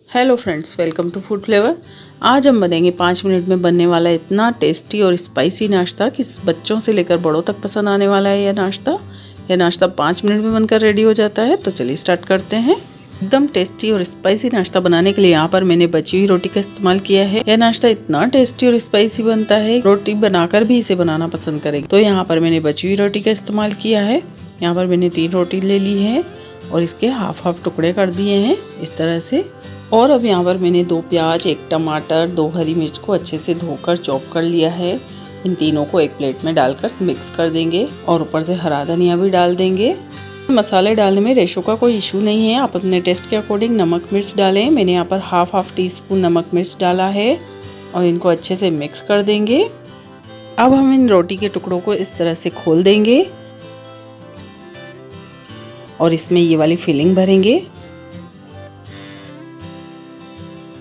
Hello friends, welcome to Food Flavour. आज हम बनेंगे 5 मिनट में बनने वाला इतना टेस्टी और स्पाइसी नाश्ता कि बच्चों से लेकर बड़ों तक पसंद आने वाला है। यह नाश्ता 5 मिनट में बनकर रेडी हो जाता है। तो चलिए स्टार्ट करते हैं। एकदम टेस्टी और स्पाइसी नाश्ता बनाने के लिए यहाँ पर मैंने बची हुई रोटी का इस्तेमाल किया है। यह नाश्ता इतना टेस्टी और स्पाइसी बनता है, रोटी बनाकर भी इसे बनाना पसंद करेंगे। तो यहाँ पर मैंने बची हुई रोटी का इस्तेमाल किया है। यहाँ पर मैंने 3 रोटी ले ली है और इसके हाफ टुकड़े कर दिए हैं इस तरह से। और अब यहाँ पर मैंने 2 प्याज, 1 टमाटर, 2 हरी मिर्च को अच्छे से धोकर चॉप कर लिया है। इन तीनों को एक प्लेट में डालकर मिक्स कर देंगे और ऊपर से हरा धनिया भी डाल देंगे। मसाले डालने में रेशो का कोई इशू नहीं है, आप अपने टेस्ट के अकॉर्डिंग नमक मिर्च डालें। मैंने यहाँ पर हाफ टी स्पून नमक मिर्च डाला है और इनको अच्छे से मिक्स कर देंगे। अब हम इन रोटी के टुकड़ों को इस तरह से खोल देंगे और इसमें ये वाली फिलिंग भरेंगे।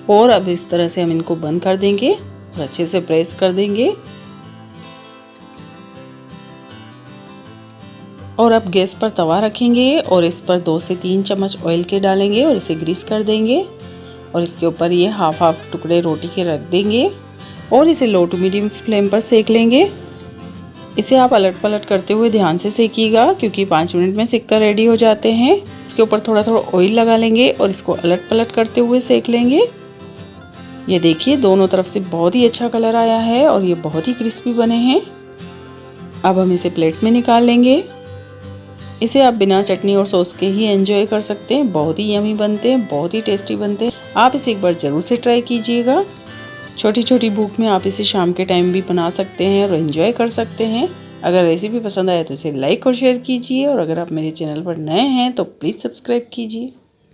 और अब इस तरह से हम इनको बंद कर देंगे और अच्छे से प्रेस कर देंगे। और अब गैस पर तवा रखेंगे और इस पर 2 से 3 चम्मच ऑयल के डालेंगे और इसे ग्रीस कर देंगे। और इसके ऊपर ये हाफ टुकड़े रोटी के रख देंगे और इसे लो टू मीडियम फ्लेम पर सेक लेंगे। इसे आप अलट पलट करते हुए ध्यान से सेकिएगा क्योंकि 5 मिनट में सिक कर रेडी हो जाते हैं। इसके ऊपर थोड़ा ऑयल लगा लेंगे और इसको अलट पलट करते हुए सेक लेंगे। ये देखिए, दोनों तरफ से बहुत ही अच्छा कलर आया है और ये बहुत ही क्रिस्पी बने हैं। अब हम इसे प्लेट में निकाल लेंगे। इसे आप बिना चटनी और सॉस के ही एंजॉय कर सकते हैं। बहुत ही यमी बनते हैं, बहुत ही टेस्टी बनते हैं। आप इसे एक बार ज़रूर से ट्राई कीजिएगा। छोटी छोटी भूख में आप इसे शाम के टाइम भी बना सकते हैं और एंजॉय कर सकते हैं। अगर रेसिपी पसंद आए तो इसे लाइक और शेयर कीजिए और अगर आप मेरे चैनल पर नए हैं तो प्लीज़ सब्सक्राइब कीजिए।